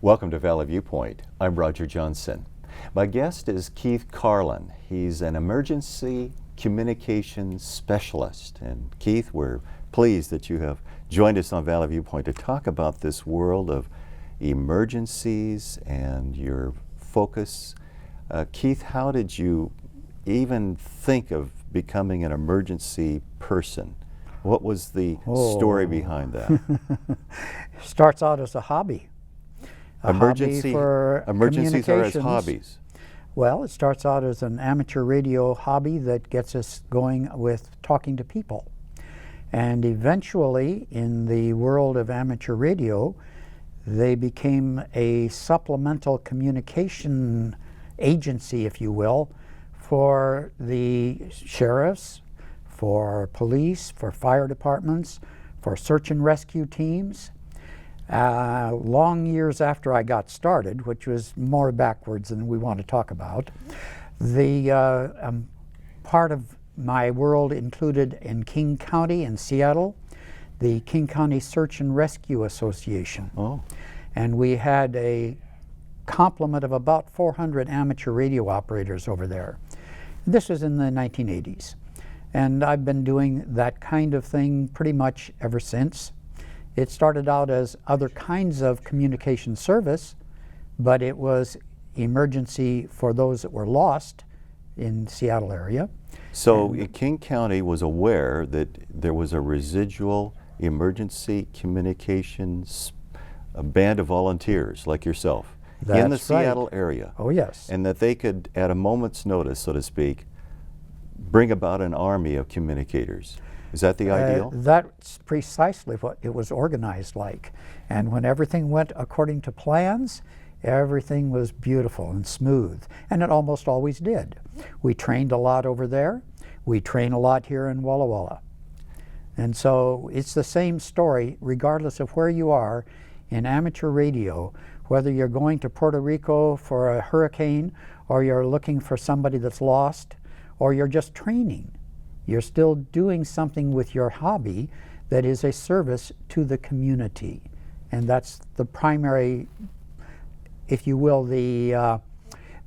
Welcome to Valley Viewpoint. I'm Roger Johnson. My guest is Keith Carlin. He's an emergency communications specialist. And Keith, we're pleased that you have joined us on Valley Viewpoint to talk about this world of emergencies and your focus. Keith, how did you even think of becoming an emergency person? What was the story behind that? Starts out as a hobby. Emergencies are as hobbies. Well, it starts out as an amateur radio hobby that gets us going with talking to people. And eventually, in the world of amateur radio, they became a supplemental communication agency, if you will, for the sheriffs, for police, for fire departments, for search and rescue teams. Long years after I got started, which was more backwards than we want to talk about, the part of my world included in King County in Seattle, the King County Search and Rescue Association. Oh. And we had a complement of about 400 amateur radio operators over there. This was in the 1980s. And I've been doing that kind of thing pretty much ever since. It started out as other kinds of communication service, but it was emergency for those that were lost in the Seattle area. So King County was aware that there was a residual emergency communications a band of volunteers like yourself in the Seattle area. Oh, yes. And that they could, at a moment's notice, so to speak, bring about an army of communicators. Is that the ideal? That's precisely what it was organized like. And when everything went according to plans, everything was beautiful and smooth. And it almost always did. We trained a lot over there. We train a lot here in Walla Walla. And so it's the same story regardless of where you are in amateur radio, whether you're going to Puerto Rico for a hurricane, or you're looking for somebody that's lost, or you're just training. You're still doing something with your hobby that is a service to the community. And that's the primary, if you will, the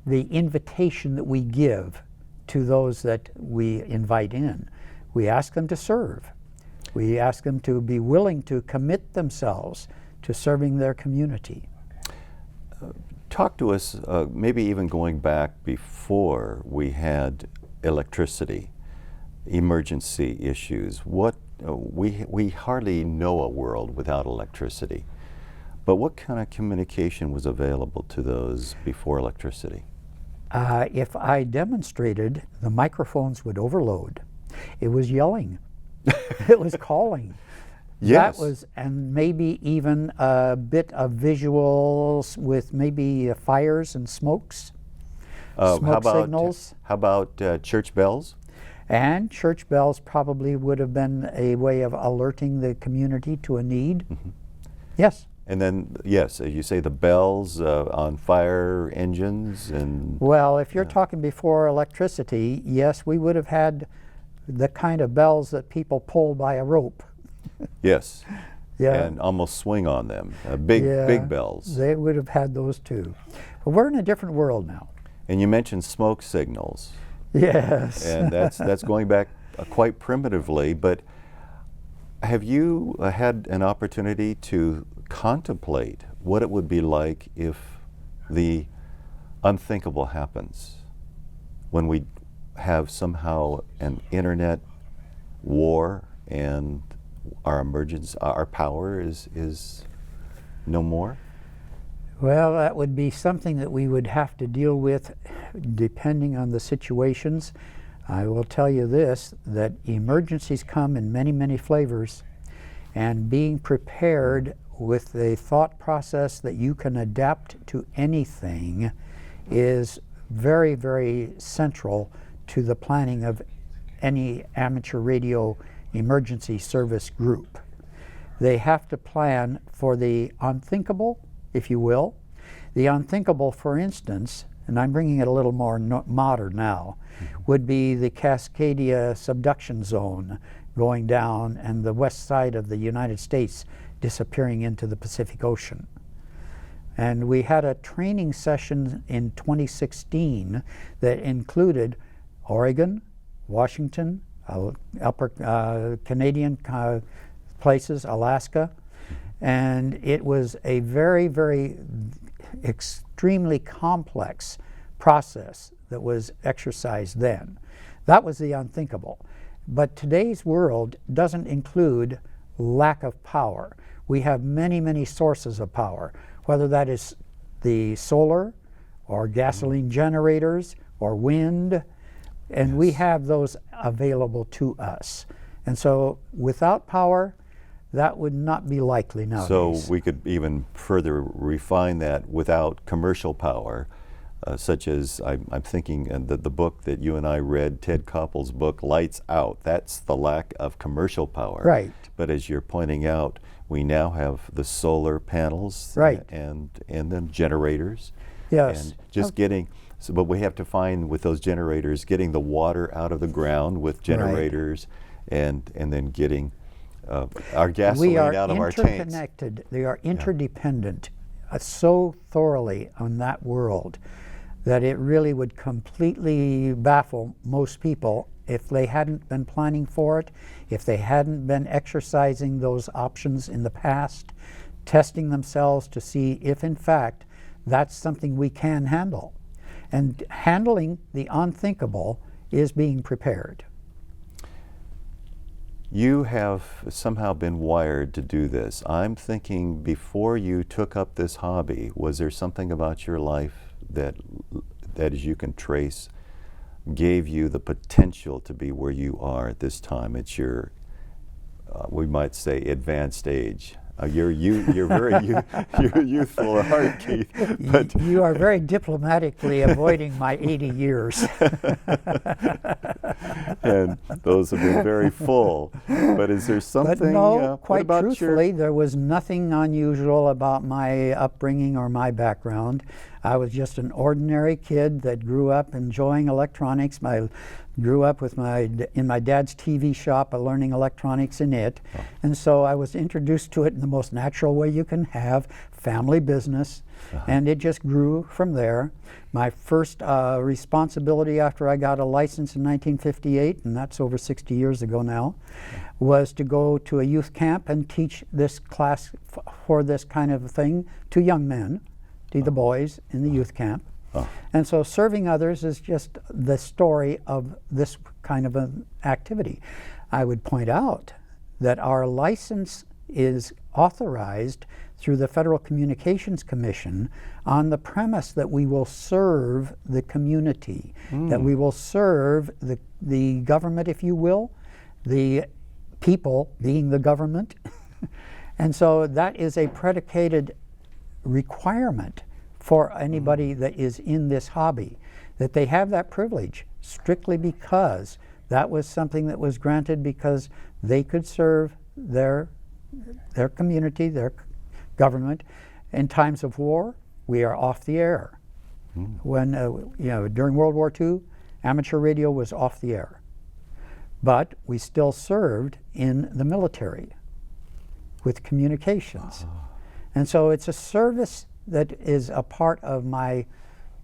invitation that we give to those that we invite in. We ask them to serve. We ask them to be willing to commit themselves to serving their community. Talk to us, maybe even going back before we had electricity, emergency issues. What we hardly know a world without electricity. But what kind of communication was available to those before electricity? If I demonstrated, the microphones would overload. It was yelling. It was calling. Yes. That was, and maybe even a bit of visuals with maybe fires and smokes, smoke signals. How about church bells? And church bells probably would have been a way of alerting the community to a need. Mm-hmm. Yes. And then, yes, as you say, the bells on fire engines and... Well, if you're talking before electricity, yes, we would have had the kind of bells that people pull by a rope. Yes. Yeah. And almost swing on them. Big bells. They would have had those too. But we're in a different world now. And you mentioned smoke signals. Yes. And that's going back quite primitively, but have you had an opportunity to contemplate what it would be like if the unthinkable happens, when we have somehow an internet war and our power is no more? Well, that would be something that we would have to deal with depending on the situations. I will tell you this, that emergencies come in many, many flavors, and being prepared with the thought process that you can adapt to anything is very, very central to the planning of any amateur radio emergency service group. They have to plan for the unthinkable, if you will. The unthinkable, for instance, and I'm bringing it a little more modern now, would be the Cascadia subduction zone going down and the west side of the United States disappearing into the Pacific Ocean. And we had a training session in 2016 that included Oregon, Washington, upper Canadian places, Alaska, and it was a very, very extremely complex process that was exercised then. That was the unthinkable. But today's world doesn't include lack of power. We have many, many sources of power, whether that is the solar or gasoline generators or wind, and we have those available to us. And so without power, that would not be likely nowadays. So we could even further refine that without commercial power, such as I'm thinking the book that you and I read, Ted Koppel's book, Lights Out. That's the lack of commercial power. Right. But as you're pointing out, we now have the solar panels, right, and then generators. Yes. And just getting, but we have to find with those generators, getting the water out of the ground with generators, right, and then getting our gasoline out of our tanks. We are interconnected. They are interdependent so thoroughly on that world that it really would completely baffle most people if they hadn't been planning for it, if they hadn't been exercising those options in the past, testing themselves to see if in fact that's something we can handle. And handling the unthinkable is being prepared. You have somehow been wired to do this. I'm thinking before you took up this hobby, was there something about your life that as you can trace gave you the potential to be where you are at this time? It's your, we might say, advanced age. You're very you're youthful at heart, Keith. But you are very diplomatically avoiding my 80 years. And those have been very full. But is there something? But no, quite about truthfully, there was nothing unusual about my upbringing or my background. I was just an ordinary kid that grew up enjoying electronics. I grew up with in my dad's TV shop, learning electronics in it. Oh. And so I was introduced to it in the most natural way you can have, family business. And it just grew from there. My first responsibility after I got a license in 1958, and that's over 60 years ago now, was to go to a youth camp and teach this class for this kind of thing to young men, to the boys in the youth camp. And so serving others is just the story of this kind of an activity. I would point out that our license is authorized through the Federal Communications Commission on the premise that we will serve the community, that we will serve the government, if you will, the people being the government. And so that is a predicated requirement for anybody that is in this hobby, that they have that privilege strictly because that was something that was granted because they could serve their community, their government. In times of war, we are off the air. When, during World War II, amateur radio was off the air. But we still served in the military with communications. And so it's a service that is a part of my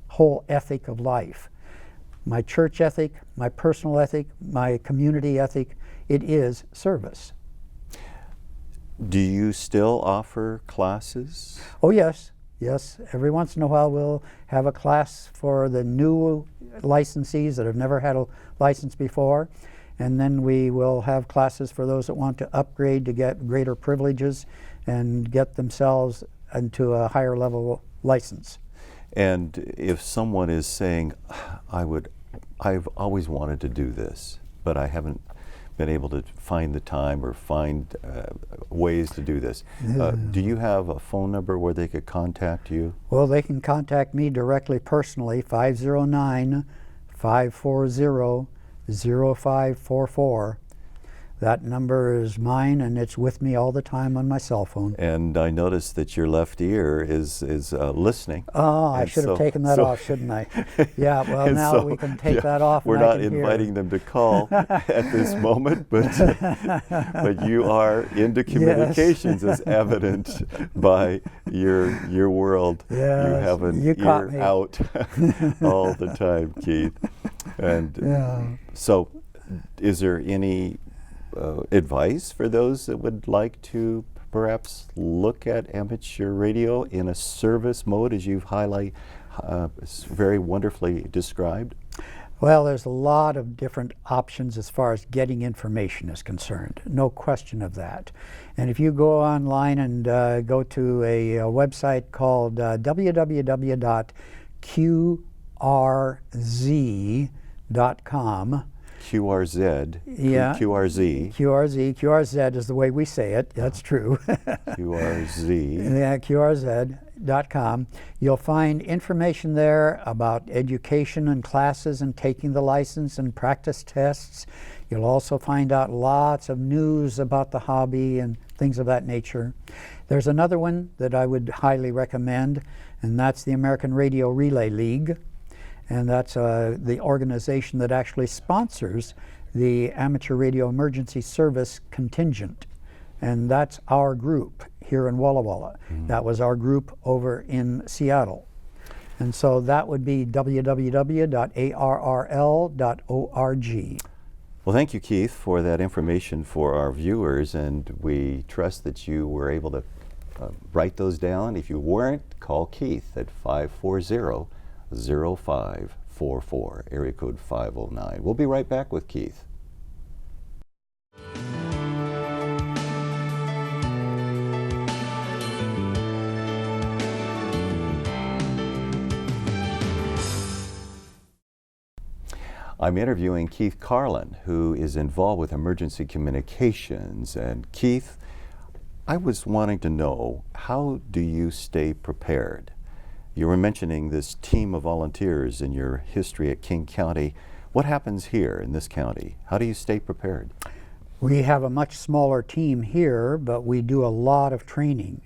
whole ethic of life. My church ethic, my personal ethic, my community ethic, it is service. Do you still offer classes? Oh yes, yes. Every once in a while we'll have a class for the new licensees that have never had a license before. And then we will have classes for those that want to upgrade to get greater privileges and get themselves into a higher level license. And if someone is saying, I've always wanted to do this, but I haven't been able to find the time or find ways to do this, do you have a phone number where they could contact you? Well, they can contact me directly personally, 509-540-0544. That number is mine, and it's with me all the time on my cell phone. And I noticed that your left ear is listening. Oh, I should have taken that off, shouldn't I? Yeah, well, now so, we can take that off. We're and not I can inviting hear. them to call at this moment, but you are into communications, as evident by your world. Yes, you have an you caught ear me. out all the time, Keith. And Yeah. so, is there any advice for those that would like to perhaps look at amateur radio in a service mode, as you've very wonderfully described? Well, there's a lot of different options as far as getting information is concerned. No question of that. And if you go online and go to a website called www.qrz.com. QRZ. Yeah. QRZ. QRZ is the way we say it. That's true. QRZ. Yeah, QRZ.com. You'll find information there about education and classes and taking the license and practice tests. You'll also find out lots of news about the hobby and things of that nature. There's another one that I would highly recommend, and that's the American Radio Relay League. And that's the organization that actually sponsors the Amateur Radio Emergency Service contingent. And that's our group here in Walla Walla. That was our group over in Seattle. And so that would be www.arrl.org. Well, thank you, Keith, for that information for our viewers, and we trust that you were able to write those down. If you weren't, call Keith at 540-0544, area code 509. We'll be right back with Keith. I'm interviewing Keith Carlin, who is involved with emergency communications. And Keith, I was wanting to know, how do you stay prepared? You were mentioning this team of volunteers in your history at King County. What happens here in this county? How do you stay prepared? We have a much smaller team here, but we do a lot of training.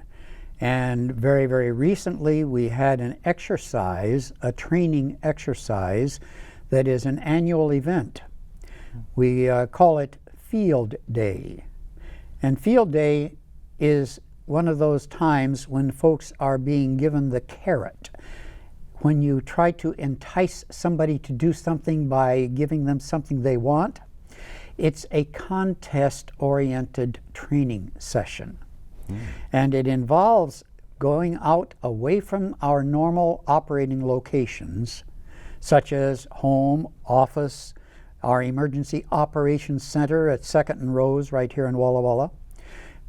And very, very recently we had an exercise, a training exercise, that is an annual event. We call it Field Day. And Field Day is one of those times when folks are being given the carrot. When you try to entice somebody to do something by giving them something they want, it's a contest-oriented training session. And it involves going out away from our normal operating locations, such as home, office, our emergency operations center at 2nd and Rose right here in Walla Walla.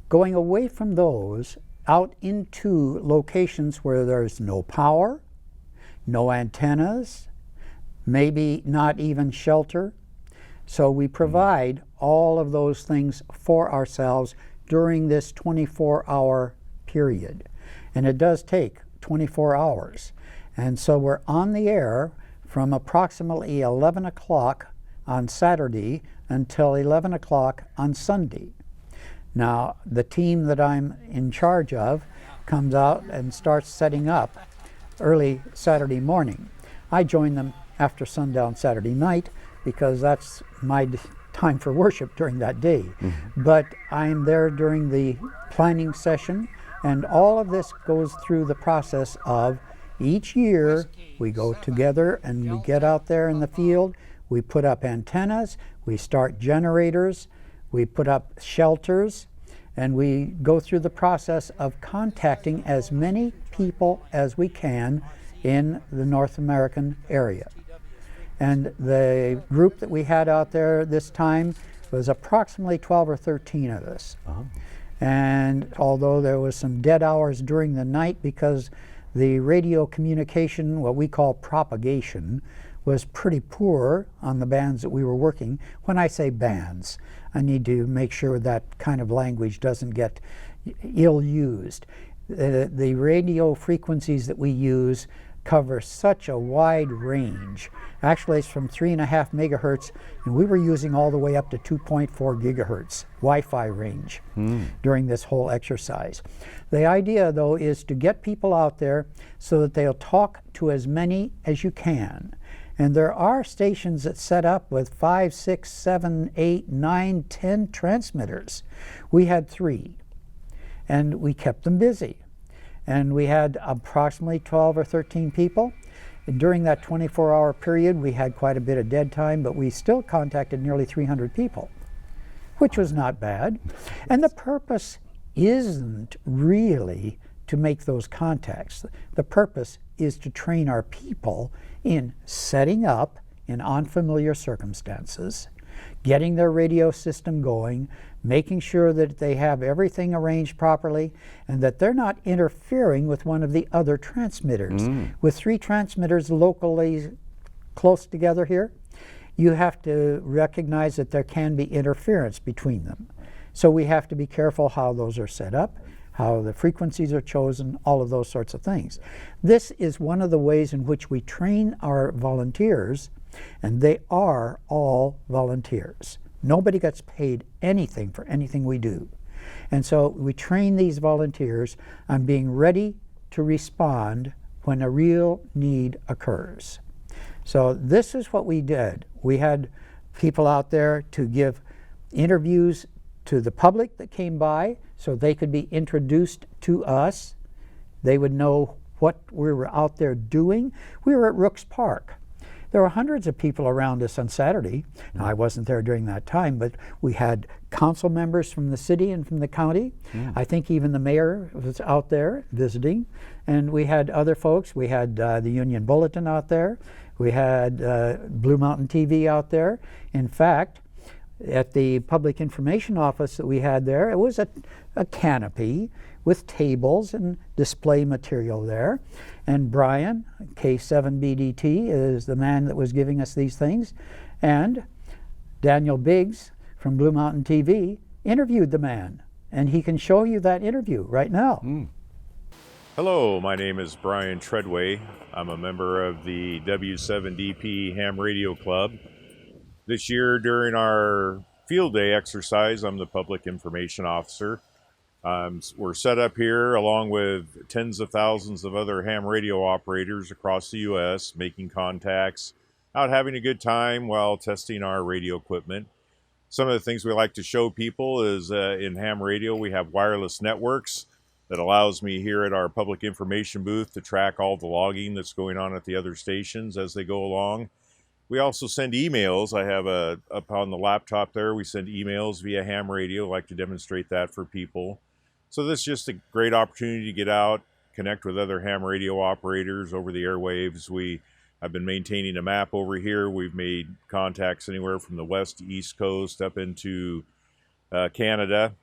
Going away from those out into locations where there's no power, no antennas, maybe not even shelter. So we provide all of those things for ourselves during this 24-hour period. And it does take 24 hours. And so we're on the air from approximately 11 o'clock on Saturday until 11 o'clock on Sunday. Now, the team that I'm in charge of comes out and starts setting up early Saturday morning. I join them after sundown Saturday night because that's my time for worship during that day. But I'm there during the planning session, and all of this goes through the process of each year we go together and we get out there in the field, we put up antennas, we start generators, we put up shelters, and we go through the process of contacting as many people as we can in the North American area. And the group that we had out there this time was approximately 12 or 13 of us. And although there was some dead hours during the night because the radio communication, what we call propagation, was pretty poor on the bands that we were working. When I say bands, I need to make sure that kind of language doesn't get ill-used. The radio frequencies that we use cover such a wide range. Actually, it's from 3.5 megahertz, and we were using all the way up to 2.4 gigahertz Wi-Fi range during this whole exercise. The idea, though, is to get people out there so that they'll talk to as many as you can. And there are stations that set up with 5, 6, 7, 8, 9, 10 transmitters. We had 3, and we kept them busy. And we had approximately 12 or 13 people. And during that 24-hour period, we had quite a bit of dead time, but we still contacted nearly 300 people, which was not bad. And the purpose isn't really to make those contacts. The purpose is to train our people in setting up in unfamiliar circumstances, getting their radio system going, making sure that they have everything arranged properly, and that they're not interfering with one of the other transmitters. With 3 transmitters locally close together here, you have to recognize that there can be interference between them. So we have to be careful how those are set up, how the frequencies are chosen, all of those sorts of things. This is one of the ways in which we train our volunteers, and they are all volunteers. Nobody gets paid anything for anything we do. And so we train these volunteers on being ready to respond when a real need occurs. So this is what we did. We had people out there to give interviews to the public that came by so they could be introduced to us. They would know what we were out there doing. We were at Rooks Park. There were hundreds of people around us on Saturday. Now, I wasn't there during that time, but we had council members from the city and from the county. I think even the mayor was out there visiting. And we had other folks. We had the Union Bulletin out there. We had Blue Mountain TV out there. In fact, at the public information office that we had there, it was a canopy with tables and display material there. And Brian, K7BDT, is the man that was giving us these things. And Daniel Biggs from Blue Mountain TV interviewed the man. And he can show you that interview right now. Hello, my name is Brian Treadway. I'm a member of the W7DP Ham Radio Club. This year during our field day exercise, I'm the public information officer. We're set up here along with tens of thousands of other ham radio operators across the U.S., making contacts, out having a good time while testing our radio equipment. Some of the things we like to show people is in ham radio we have wireless networks that allows me here at our public information booth to track all the logging that's going on at the other stations as they go along. We also send emails. I have up on the laptop there, we send emails via ham radio. I like to demonstrate that for people. So this is just a great opportunity to get out, connect with other ham radio operators over the airwaves. I've been maintaining a map over here. We've made contacts anywhere from the west to east coast up into Canada.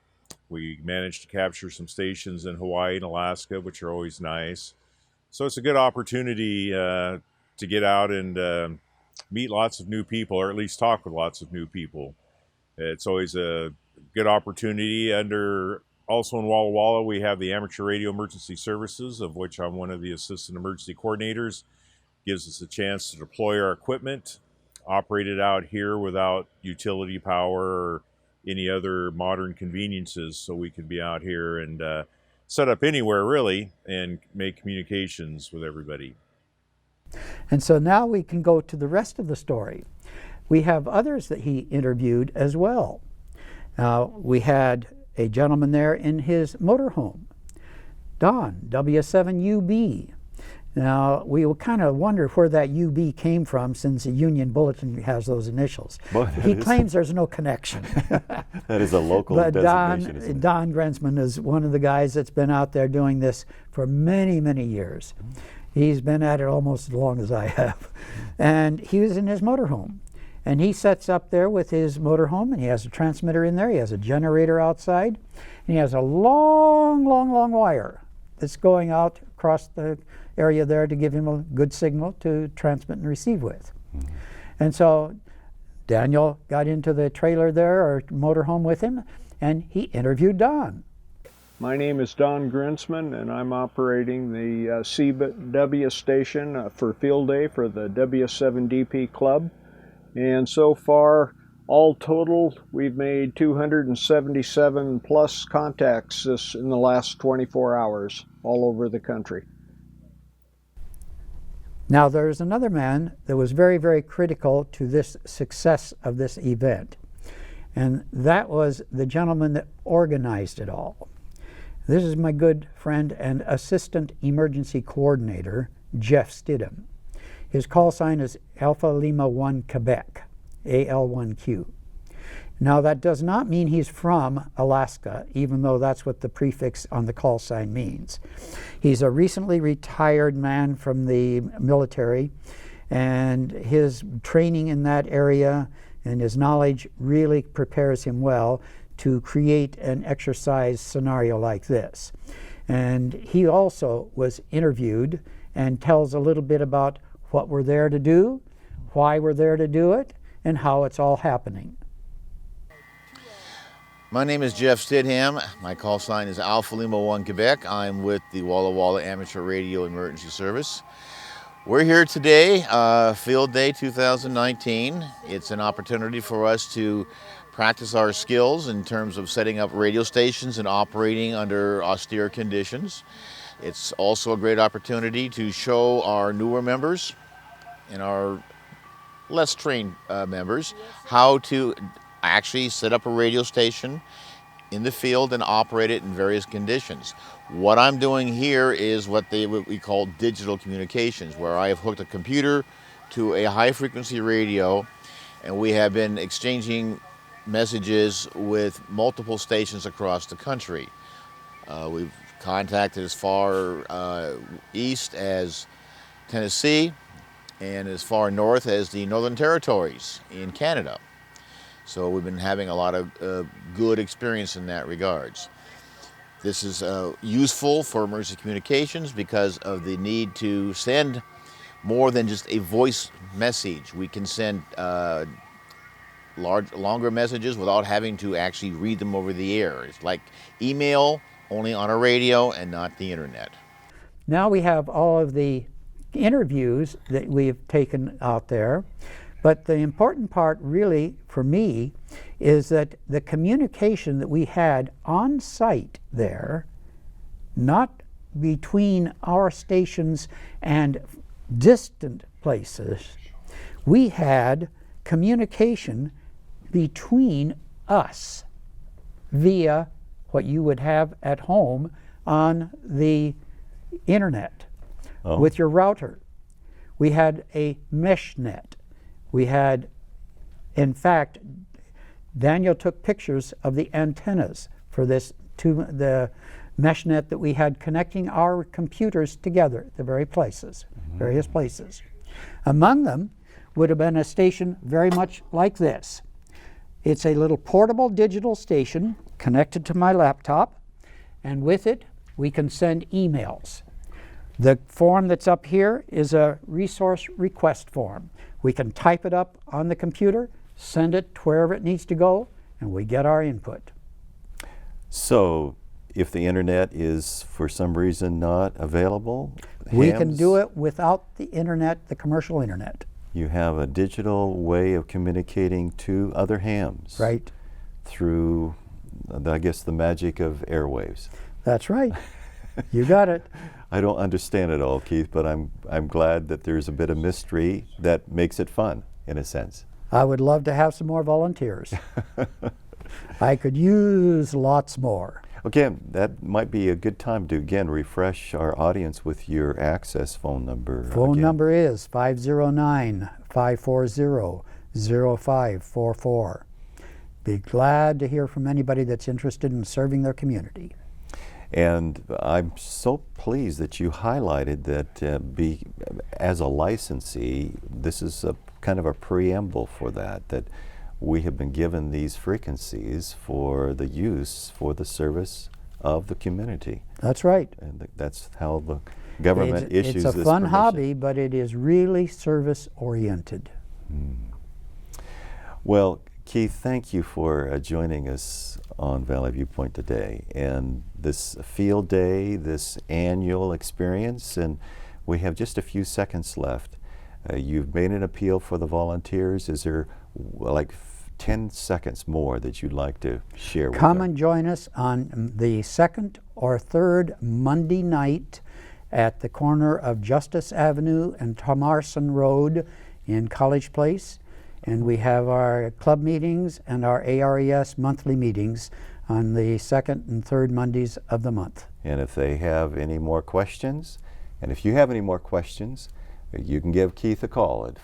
We managed to capture some stations in Hawaii and Alaska, which are always nice. So it's a good opportunity to get out and meet lots of new people, or at least talk with lots of new people. It's always a good opportunity. Also in Walla Walla, we have the Amateur Radio Emergency Services, of which I'm one of the assistant emergency coordinators. Gives us a chance to deploy our equipment, operate it out here without utility power or any other modern conveniences, so we can be out here and set up anywhere really and make communications with everybody. And so now we can go to the rest of the story. We have others that he interviewed as well. We had a gentleman there in his motorhome, Don, W7UB. Now, we will kind of wonder where that UB came from, since the Union Bulletin has those initials. He claims there's no connection. That is a local designation, isn't it? Don Grensman is one of the guys that's been out there doing this for many, many years. He's been at it almost as long as I have. And he was in his motorhome. And he sets up there with his motorhome, and he has a transmitter in there. He has a generator outside. And he has a long, long, long wire that's going out across the area there to give him a good signal to transmit and receive with. And so Daniel got into the trailer there, or motorhome, with him, and he interviewed Don. My name is Don Grinsman, and I'm operating the CW station for Field Day for the W7DP Club. And so far, all total, we've made 277 plus contacts in the last 24 hours all over the country. Now, there's another man that was very, very critical to this success of this event, and that was the gentleman that organized it all. This is my good friend and assistant emergency coordinator, Jeff Stidham. His call sign is Alpha Lima 1 Quebec, AL1Q. Now, that does not mean he's from Alaska, even though that's what the prefix on the call sign means. He's a recently retired man from the military, and his training in that area and his knowledge really prepares him well to create an exercise scenario like this. And he also was interviewed and tells a little bit about what we're there to do, why we're there to do it, and how it's all happening. My name is Jeff Stidham. My call sign is Alpha Lima 1 Quebec. I'm with the Walla Walla Amateur Radio Emergency Service. We're here today, Field Day 2019. It's an opportunity for us to practice our skills in terms of setting up radio stations and operating under austere conditions. It's also a great opportunity to show our newer members and our less trained members how to actually set up a radio station in the field and operate it in various conditions. What I'm doing here is what we call digital communications, where I have hooked a computer to a high frequency radio, and we have been exchanging messages with multiple stations across the country. We've contacted as far east as Tennessee and as far north as the Northern Territories in Canada. So we've been having a lot of good experience in that regards. This is useful for emergency communications because of the need to send more than just a voice message. We can send longer messages without having to actually read them over the air. It's like email, only on a radio and not the internet. Now we have all of the interviews that we've taken out there. But the important part really for me is that the communication that we had on site there, not between our stations and distant places, we had communication between us via what you would have at home on the internet with your router. We had a mesh net. We had, in fact, Daniel took pictures of the antennas for this to the mesh net that we had connecting our computers together at the various places. Among them would have been a station very much like this. It's a little portable digital station connected to my laptop, and with it we can send emails. The form that's up here is a resource request form. We can type it up on the computer, send it to wherever it needs to go, and we get our input. So if the internet is for some reason not available, we can do it without the internet, the commercial internet. You have a digital way of communicating to other hams. Right. Through, I guess, the magic of airwaves. That's right. You got it. I don't understand it all, Keith, but I'm glad that there's a bit of mystery that makes it fun, in a sense. I would love to have some more volunteers. I could use lots more. Again, that might be a good time to, again, refresh our audience with your access phone number. Phone number is 509-540-0544. Be glad to hear from anybody that's interested in serving their community. And I'm so pleased that you highlighted that as a licensee, this is a kind of a preamble for that we have been given these frequencies for the use, for the service of the community. That's right. And that's how the government issues this It's a fun permission. hobby, but it is really service-oriented. Well, Keith, thank you for joining us on Valley Viewpoint today and this field day, this annual experience, and we have just a few seconds left. You've made an appeal for the volunteers. Is there like 10 seconds more that you'd like to share with Come them? and join us on the second or third Monday night at the corner of Justice Avenue and Tomarson Road in College Place. And we have our club meetings and our ARES monthly meetings on the second and third Mondays of the month. And if they have any more questions, and if you have any more questions, you can give Keith a call at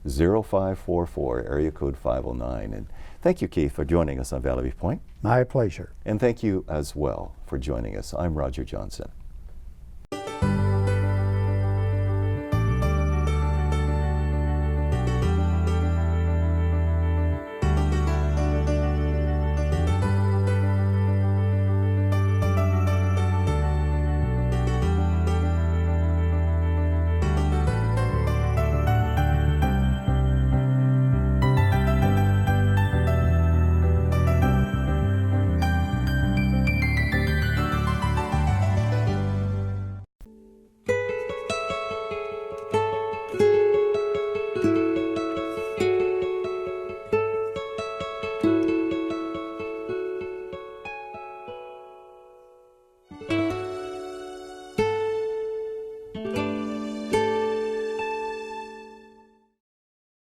540-0544, area code 509. And thank you, Keith, for joining us on Valley Viewpoint. My pleasure. And thank you as well for joining us. I'm Roger Johnson.